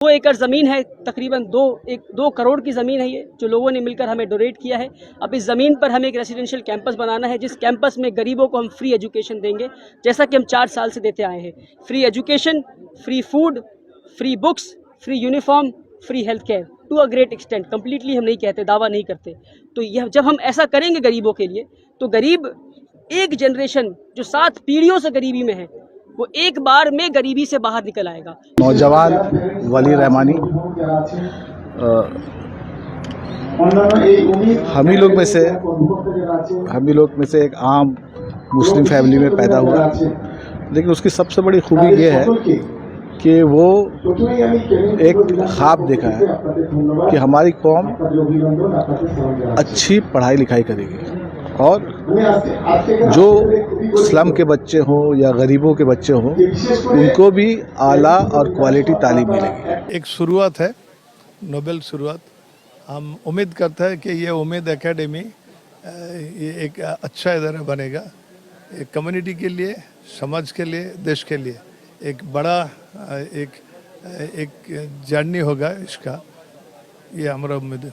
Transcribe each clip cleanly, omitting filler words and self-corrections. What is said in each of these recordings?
2 एकड़ ज़मीन है, तकरीबन 2 करोड़ की ज़मीन है ये, जो लोगों ने मिलकर हमें डोनेट किया है। अब इस ज़मीन पर हमें एक रेसिडेंशियल कैंपस बनाना है, जिस कैंपस में गरीबों को हम फ्री एजुकेशन देंगे, जैसा कि हम 4 साल से देते आए हैं। Free education, free food, free books, free uniform, free health care to a great extent. Completely हम नहीं कहते, दावा नहीं करते। तो यह जब हम ऐसा करेंगे गरीबों के लिए, तो गरीब एक जनरेशन जो 7 पीढ़ियों से गरीबी में है, वो एक बार में गरीबी से बाहर निकल आएगा। नौजवान वली रहमानी हम ही लोग में से एक आम मुस्लिम फैमिली में पैदा हुआ, लेकिन उसकी सबसे बड़ी खूबी ये है कि वो एक ख्वाब देखा है कि हमारी कौम अच्छी पढ़ाई लिखाई करेगी और जो स्लम के बच्चे हों या गरीबों के बच्चे हों, उनको भी आला और क्वालिटी तालीम मिलेगी। एक शुरुआत है, नोबेल शुरुआत। हम उम्मीद करते हैं कि ये उम्मीद एकेडमी ये एक अच्छा इदारा बनेगा, एक कम्युनिटी के लिए, समाज के लिए, देश के लिए एक बड़ा एक जर्नी होगा इसका, ये हमारा उम्मीद है।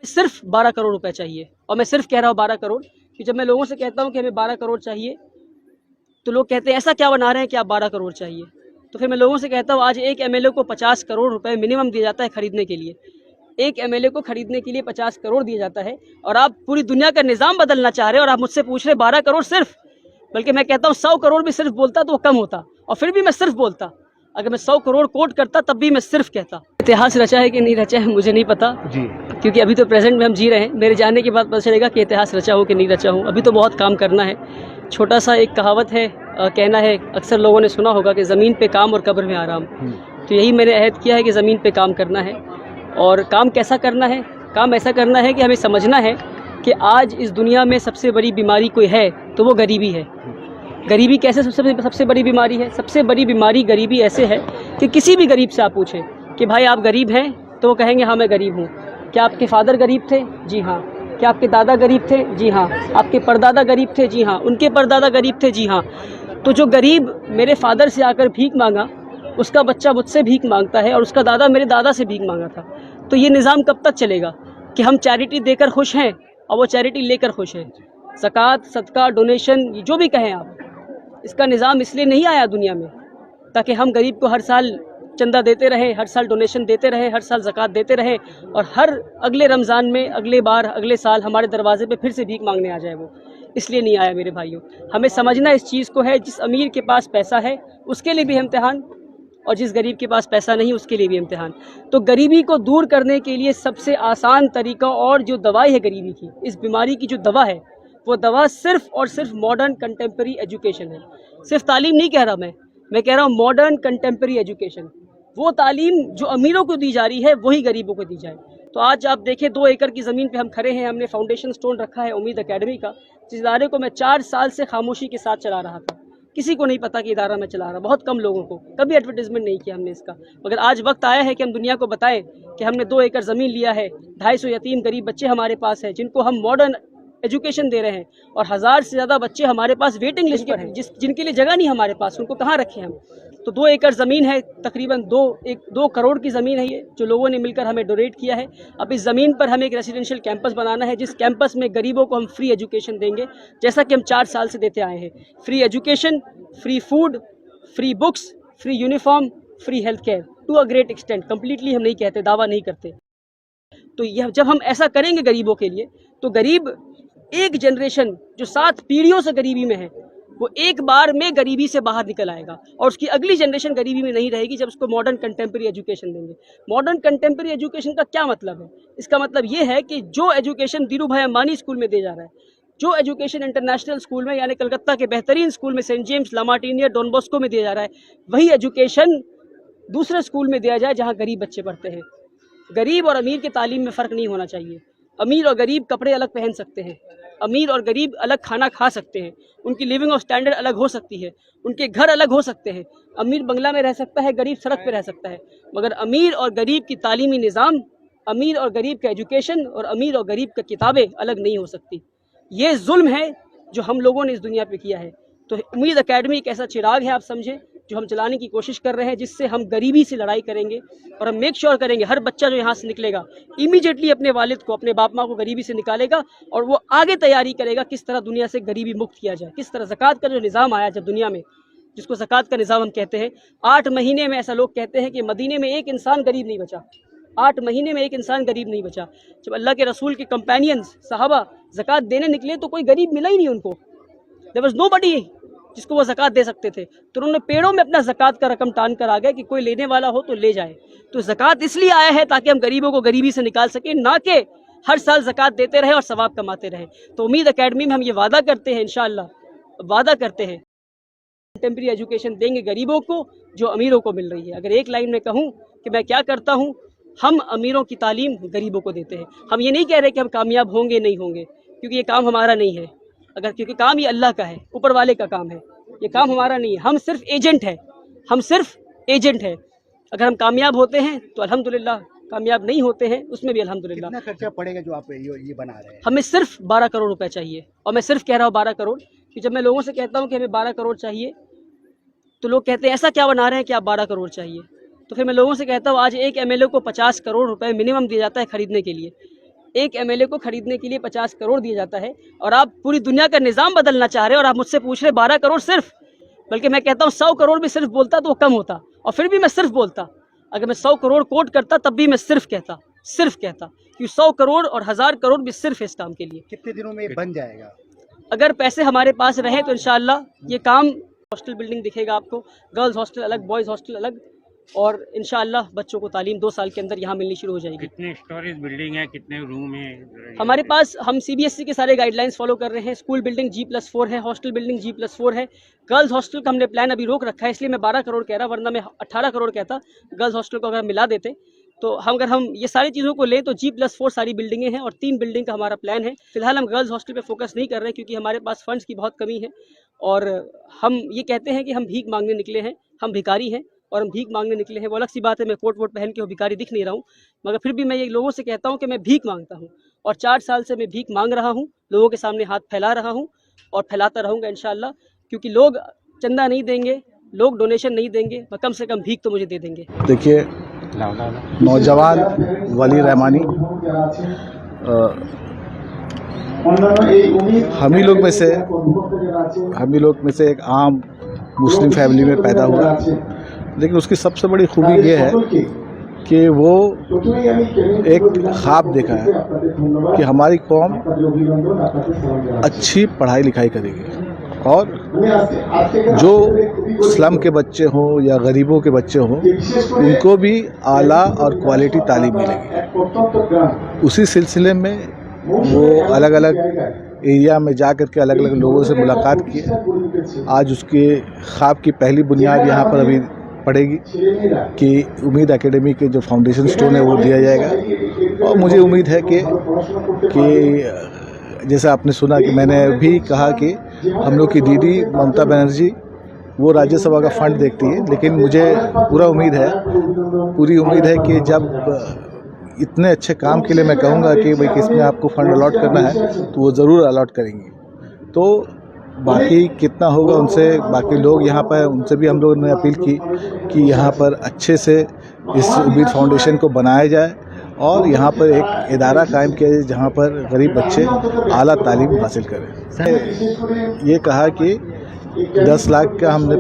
सिर्फ 12 करोड़ रुपए चाहिए, और मैं सिर्फ कह रहा हूँ 12 करोड़, कि जब मैं लोगों से कहता हूँ कि हमें 12 करोड़ चाहिए, तो लोग कहते हैं ऐसा क्या बना रहे हैं कि आप 12 करोड़ चाहिए। तो फिर मैं लोगों से कहता हूँ, आज एक एमएलए को 50 करोड़ रुपए मिनिमम दिया जाता है खरीदने के लिए। एक एमएलए को खरीदने के लिए 50 करोड़ दिया जाता है, और आप पूरी दुनिया का निज़ाम बदलना चाह रहे हो, और आप मुझसे पूछ रहे 12 करोड़ सिर्फ। बल्कि मैं कहता हूँ 100 करोड़ भी सिर्फ बोलता तो वो कम होता, और फिर भी मैं सिर्फ बोलता। अगर मैं 100 करोड़ कोट करता तब भी मैं सिर्फ कहता। इतिहास रचा है कि नहीं रचा है मुझे नहीं पता जी, क्योंकि अभी तो प्रेजेंट में हम जी रहे हैं। मेरे जाने के बाद पता चलेगा कि इतिहास रचा हो कि नहीं रचा हो। अभी तो बहुत काम करना है। छोटा सा एक कहावत है, कहना है, अक्सर लोगों ने सुना होगा कि ज़मीन पे काम और कब्र में आराम। तो यही मैंने अहद किया है कि ज़मीन पे काम करना है। और काम कैसा करना है? काम ऐसा करना है कि हमें समझना है कि आज इस दुनिया में सबसे बड़ी बीमारी कोई है तो वो गरीबी है। गरीबी कैसे सबसे बड़ी बीमारी है? सबसे बड़ी बीमारी गरीबी ऐसे है कि किसी भी गरीब से आप पूछें कि भाई आप गरीब हैं, तो वो कहेंगे हाँ मैं गरीब हूँ। क्या आपके फादर गरीब थे? जी हाँ। क्या आपके दादा गरीब थे? जी हाँ। आपके परदादा गरीब थे? जी हाँ। उनके परदादा गरीब थे? जी हाँ। तो जो गरीब मेरे फादर से आकर भीख मांगा, उसका बच्चा मुझसे भीख मांगता है, और उसका दादा मेरे दादा से भीख मांगा था। तो ये निज़ाम कब तक चलेगा कि हम चैरिटी देकर खुश हैं और वो चैरिटी लेकर खुश हैं? ज़कात, सदका, डोनेशन, जो भी कहें आप, इसका निज़ाम इसलिए नहीं आया दुनिया में ताकि हम गरीब को हर साल चंदा देते रहे, हर साल डोनेशन देते रहे, हर साल ज़कात देते रहे, और हर अगले रमज़ान में, अगले बार, अगले साल हमारे दरवाजे पे फिर से भीख मांगने आ जाए। वो इसलिए नहीं आया मेरे भाइयों। हमें समझना इस चीज़ को है, जिस अमीर के पास पैसा है उसके लिए भी इम्तिहान, और जिस गरीब के पास पैसा नहीं उसके लिए भी इम्तिहान। तो गरीबी को दूर करने के लिए सबसे आसान तरीका और जो दवाई है गरीबी की, इस बीमारी की जो दवा है, वो दवा सिर्फ और सिर्फ मॉडर्न कंटेम्प्रेरी एजुकेशन है। सिर्फ तालीम नहीं कह रहा मैं कह रहा हूँ मॉडर्न कंटेम्प्रेरी एजुकेशन। वो तालीम जो अमीरों को दी जा रही है वही गरीबों को दी जाए। तो आज आप देखें 2 एकड़ की ज़मीन पे हम खड़े हैं। हमने फाउंडेशन स्टोन रखा है उम्मीद एकेडमी का, जिस इदारे को मैं 4 साल से खामोशी के साथ चला रहा था। किसी को नहीं पता कि इदारा मैं चला रहा, बहुत कम लोगों को, कभी एडवर्टाइजमेंट नहीं किया हमने इसका। मगर आज वक्त आया है कि हम दुनिया को बताएं कि हमने 2 एकड़ ज़मीन लिया है, 250 यतीम गरीब बच्चे हमारे पास हैं जिनको हम मॉडर्न एजुकेशन दे रहे हैं, और 1000 से ज़्यादा बच्चे हमारे पास वेटिंग लिस्ट पर हैं, जिनके लिए जगह नहीं हमारे पास, उनको कहाँ रखें हम। तो 2 एकड़ ज़मीन है, तकरीबन 2 करोड़ की ज़मीन है ये, जो लोगों ने मिलकर हमें डोनेट किया है। अब इस ज़मीन पर हमें एक रेसिडेंशियल कैंपस बनाना है, जिस कैंपस में गरीबों को हम फ्री एजुकेशन देंगे, जैसा कि हम 4 साल से देते आए हैं। Free education, free food, free books, free uniform, free health care to a great extent. Completely हम नहीं कहते, दावा नहीं करते। तो यह जब हम ऐसा करेंगे गरीबों के लिए, तो गरीब एक जनरेशन जो 7 पीढ़ियों से गरीबी में है, वो एक बार में गरीबी से बाहर निकल आएगा, और उसकी अगली जनरेशन गरीबी में नहीं रहेगी जब उसको मॉडर्न कंटेम्प्रेरी एजुकेशन देंगे। मॉडर्न कंटेम्प्रेरी एजुकेशन का क्या मतलब है? इसका मतलब ये है कि जो एजुकेशन धीरू भाई अंबानी स्कूल में दे जा रहा है, जो एजुकेशन इंटरनेशनल स्कूल में यानी कलकत्ता के बेहतरीन स्कूल में Saint James, La Martiniere, Don Bosco में दिया जा रहा है, वही एजुकेशन दूसरे स्कूल में दिया जाए जहाँ गरीब बच्चे पढ़ते हैं। गरीब और अमीर के तालीम में फ़र्क नहीं होना चाहिए। अमीर और गरीब कपड़े अलग पहन सकते हैं, अमीर और गरीब अलग खाना खा सकते हैं, उनकी लिविंग ऑफ स्टैंडर्ड अलग हो सकती है, उनके घर अलग हो सकते हैं। अमीर बंगला में रह सकता है, गरीब सड़क पे रह सकता है, मगर अमीर और गरीब की तालीमी निज़ाम, अमीर और गरीब का एजुकेशन और अमीर और गरीब की किताबें अलग नहीं हो सकती। ये जुल्म है जो हम लोगों ने इस दुनिया पे किया है। तो उम्मीद एकेडमी एक ऐसा चिराग है, आप समझें, जो हम चलाने की कोशिश कर रहे हैं, जिससे हम गरीबी से लड़ाई करेंगे और हम मेक श्योर करेंगे हर बच्चा जो यहाँ से निकलेगा इमीडिएटली अपने वालिद को, अपने बाप माँ को गरीबी से निकालेगा और वो आगे तैयारी करेगा किस तरह दुनिया से गरीबी मुक्त किया जाए, किस तरह ज़कात का जो निज़ाम आया जब दुनिया में, जिसको ज़कात का निज़ाम हम कहते हैं। 8 महीने में ऐसा लोग कहते हैं कि मदीने में एक इंसान गरीब नहीं बचा, 8 महीने में एक इंसान गरीब नहीं बचा। जब अल्लाह के रसूल के कंपेनियंस सहाबा ज़कात देने निकले तो कोई गरीब मिला ही नहीं उनको, देयर वाज नोबडी जिसको वो ज़कात दे सकते थे। तो उन्होंने पेड़ों में अपना ज़कात का रकम टान कर आ गए कि कोई लेने वाला हो तो ले जाए। तो ज़कात इसलिए आया है ताकि हम गरीबों को गरीबी से निकाल सकें, ना कि हर साल ज़कात देते रहें और सवाब कमाते रहें। तो उम्मीद एकेडमी में हम ये वादा करते हैं, इंशाअल्लाह वादा करते हैं कंटेम्प्रेरी एजुकेशन देंगे गरीबों को जो अमीरों को मिल रही है। अगर एक लाइन में कहूँ कि मैं क्या करता हूँ, हम अमीरों की तालीम गरीबों को देते हैं। हम ये नहीं कह रहे कि हम कामयाब होंगे नहीं होंगे, क्योंकि ये काम हमारा नहीं है, क्योंकि काम ये अल्लाह का है, ऊपर वाले का काम है, ये काम हमारा नहीं है। हम सिर्फ एजेंट है, हम सिर्फ एजेंट है। अगर हम कामयाब होते हैं तो अल्हम्दुलिल्लाह, कामयाब नहीं होते हैं उसमें भी अल्हम्दुलिल्लाह। कितना खर्चा पड़ेगा जो आप ये बना रहे हैं? हमें सिर्फ 12 करोड़ रुपए चाहिए, और मैं सिर्फ कह रहा हूँ 12 करोड़, कि जब मैं लोगों से कहता हूँ कि हमें 12 करोड़ चाहिए तो लोग कहते हैं ऐसा क्या बना रहे हैं कि आप 12 करोड़ चाहिए। तो फिर मैं लोगों से कहता हूँ आज एक एमएलए को 50 करोड़ रुपए मिनिमम दिया जाता है खरीदने के लिए, एक एमएलए को खरीदने के लिए 50 करोड़ दिया जाता है, और आप पूरी दुनिया का निज़ाम बदलना चाह रहे हो और आप मुझसे पूछ रहे 12 करोड़ सिर्फ। बल्कि मैं कहता हूँ 100 करोड़ भी सिर्फ बोलता तो वो कम होता, और फिर भी मैं सिर्फ बोलता। अगर मैं 100 करोड़ कोट करता तब भी मैं सिर्फ कहता कि 100 करोड़ और 1000 करोड़ भी सिर्फ इस काम के लिए। कितने दिनों में ये बन जाएगा? अगर पैसे हमारे पास रहे तो इंशाअल्लाह ये काम, हॉस्टल बिल्डिंग दिखेगा आपको, गर्ल्स हॉस्टल अलग, बॉयज़ हॉस्टल अलग, और इंशाअल्लाह बच्चों को तालीम 2 साल के अंदर यहाँ मिलनी शुरू हो जाएगी। कितने स्टोरेज बिल्डिंग है, कितने रूम है हमारे पास? हम सीबीएसई के सारे गाइडलाइंस फॉलो कर रहे हैं। स्कूल बिल्डिंग G+4 है, हॉस्टल बिल्डिंग G+4 है। गर्ल्स हॉस्टल का हमने प्लान अभी रोक रखा है, इसलिए मैं 12 करोड़ कह रहा, वरना मैं 18 करोड़ कहता। गर्ल्स हॉस्टल को अगर मिला देते तो अगर हम ये सारी चीज़ों को लें तो G+4 सारी बिल्डिंगें हैं और 3 बिल्डिंग का हमारा प्लान है। फिलहाल हम गर्ल्स हॉस्टल पे फोकस नहीं कर रहे क्योंकि हमारे पास फंड्स की बहुत कमी है, और हम ये कहते हैं कि हम भीख मांगने निकले हैं, हम भिखारी हैं और हम भीख मांगने निकले हैं। वो अलग सी बात है, मैं कोट वोट पहन के वो भिखारी दिख नहीं रहा हूँ, मगर फिर भी मैं ये लोगों से कहता हूँ कि मैं भीख मांगता हूँ, और 4 साल से मैं भीख मांग रहा हूँ, लोगों के सामने हाथ फैला रहा हूँ और फैलाता रहूँगा इंशाअल्लाह, क्योंकि लोग चंदा नहीं देंगे, लोग डोनेशन नहीं देंगे, कम से कम भीख तो मुझे दे देंगे। देखिए, नौजवान वली रहमानी हम ही लोग में से एक आम मुस्लिम फैमिली में पैदा हुआ, लेकिन उसकी सबसे बड़ी खूबी ये है कि वो एक ख्वाब देखा है कि हमारी कौम अच्छी पढ़ाई लिखाई करेगी, और जो स्लम के बच्चे हों या गरीबों के बच्चे हों उनको भी आला और क्वालिटी तालीम मिलेगी। उसी सिलसिले में वो अलग अलग एरिया में जा कर के अलग अलग लोगों से मुलाकात की। आज उसके ख्वाब की पहली बुनियाद यहाँ पर अभी पड़ेगी कि उम्मीद एकेडमी के जो फाउंडेशन स्टोन है वो दिया जाएगा। और मुझे उम्मीद है कि जैसा आपने सुना कि मैंने भी कहा कि हम लोग की दीदी ममता बनर्जी वो राज्यसभा का फंड देखती है, लेकिन मुझे पूरी उम्मीद है कि जब इतने अच्छे काम के लिए मैं कहूँगा कि भाई किसमें आपको फंड अलॉट करना है तो वो ज़रूर अलॉट करेंगी। तो बाकी कितना होगा उनसे, बाकी लोग यहाँ पर, उनसे भी हम लोगों ने अपील की कि यहाँ पर अच्छे से इस उम्मीद फाउंडेशन को बनाया जाए और यहाँ पर एक इदारा कायम किया जाए जहाँ पर गरीब बच्चे आला तालीम हासिल करें। ये कहा कि 10 लाख का हमने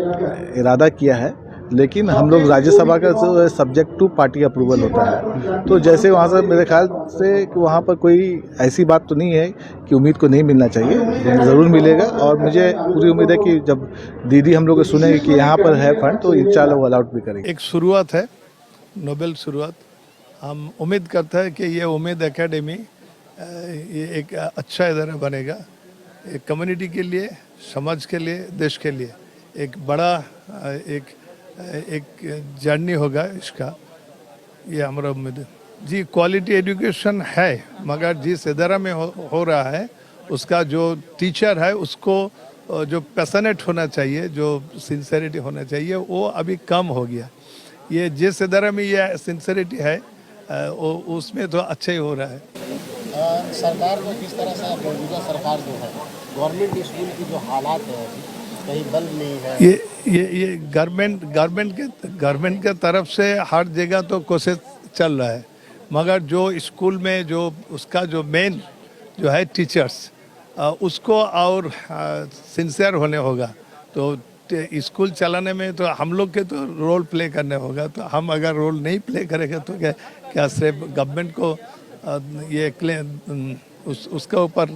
इरादा किया है, लेकिन हम लोग राज्यसभा का सब्जेक्ट टू पार्टी अप्रूवल होता है, तो जैसे वहाँ से मेरे ख्याल से कि वहाँ पर कोई ऐसी बात तो नहीं है कि उम्मीद को नहीं मिलना चाहिए, ज़रूर मिलेगा। और मुझे पूरी उम्मीद है कि जब दीदी हम लोग सुनेंगे कि यहाँ पर है फंड तो इंशाल्लाह वो अलाउट भी करेंगे। एक शुरुआत है, नोबेल शुरुआत। हम उम्मीद करते हैं कि ये उम्मीद एकेडमी ये एक अच्छा इदारा बनेगा, एक कम्युनिटी के लिए, समाज के लिए, देश के लिए एक बड़ा एक जर्नी होगा इसका, ये हमारा उम्मीद है जी। क्वालिटी एजुकेशन है, मगर जिस इदारा में हो रहा है उसका जो टीचर है उसको जो पैशनेट होना चाहिए, जो सिंसेरिटी होना चाहिए, वो अभी कम हो गया। ये जिस इदारा में ये सिंसेरिटी है उसमें तो अच्छा ही हो रहा है। सरकार को किस तरह से, मौजूदा सरकार जो है, गवर्नमेंट स्कूल की जो हालात है कहीं बल्ब नहीं है। ये गवर्नमेंट के तरफ से हर जगह तो कोशिश चल रहा है, मगर जो स्कूल में जो उसका जो मेन जो है टीचर्स, उसको और सिंसियर होने होगा। तो स्कूल चलाने में तो हम लोग के तो रोल प्ले करने होगा। तो हम अगर रोल नहीं प्ले करेंगे तो क्या सिर्फ गवर्नमेंट को ये उसके ऊपर।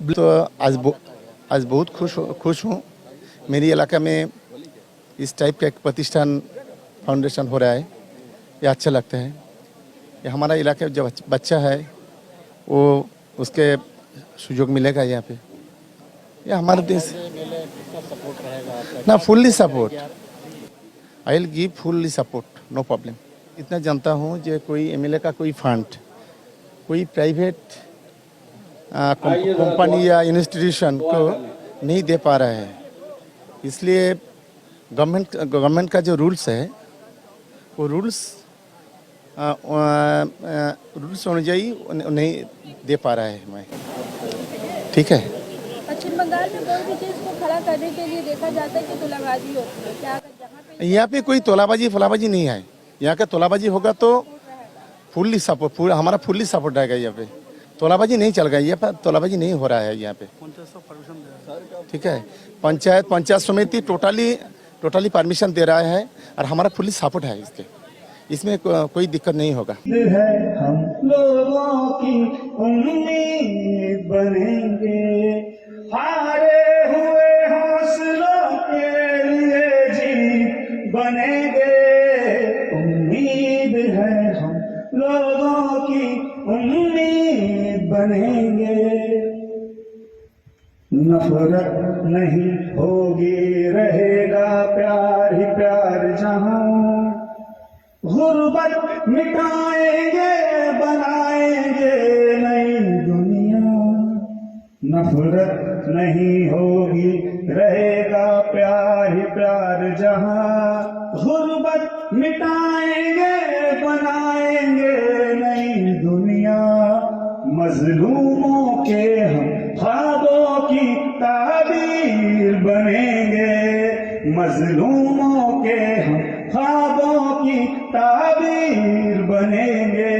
तो आज बहुत खुश हूँ। मेरी इलाका में इस टाइप का एक प्रतिष्ठान फाउंडेशन हो रहा है, ये अच्छा लगता है। ये हमारा इलाके जो बच्चा है वो उसके सुयोग मिलेगा यहाँ पे। ये हमारे देश ना fully support, I will give fully support, no problem. इतना जानता हूँ जो कोई एमएलए का कोई फंड कोई प्राइवेट कंपनी या इंस्टीट्यूशन को नहीं दे पा रहा है, इसलिए गवर्नमेंट का जो रूल्स है वो रूल्स अनुयायी नहीं दे पा रहा है मैं। ठीक है, पश्चिम बंगाल में कोई भी चीज को खड़ा करने के लिए देखा जाता है कि तोलाबाजी होती है। क्या जहाँ पे यहाँ पे कोई तोलाबाजी फलाबाजी नहीं है। यहाँ का तोलाबाजी होगा तो फुल्ली सपोर्ट, हमारा फुल्ली सपोर्ट रहेगा। यहाँ पे तोलाबाजी नहीं चल रहा है, यहाँ पर तोलाबाजी नहीं हो रहा है यहाँ पे। ठीक है, पंचायत समिति टोटली परमिशन दे रहा है और हमारा फुल्ली सपोर्ट है इसमें कोई दिक्कत नहीं होगा। हम लोगों की उम्मीद बनेंगे, हारे हुए हौसलों के लिए जीत बनेंगे। उम्मीद है हम लोगों की उम्मीद बनेंगे। नफरत नहीं होगी, रहेगा प्यार ही प्यार जहां। गुर्बत मिटाएंगे, बनाएंगे नई दुनिया। नफरत नहीं होगी, रहेगा प्यार ही प्यार जहां। गुर्बत मिटाएंगे, बनाएंगे नई दुनिया। मजलूमों के हम ख्वाबों की ताबीर बनेंगे। मजलूमों के हम ख्वाबों की ताबीर बनेंगे।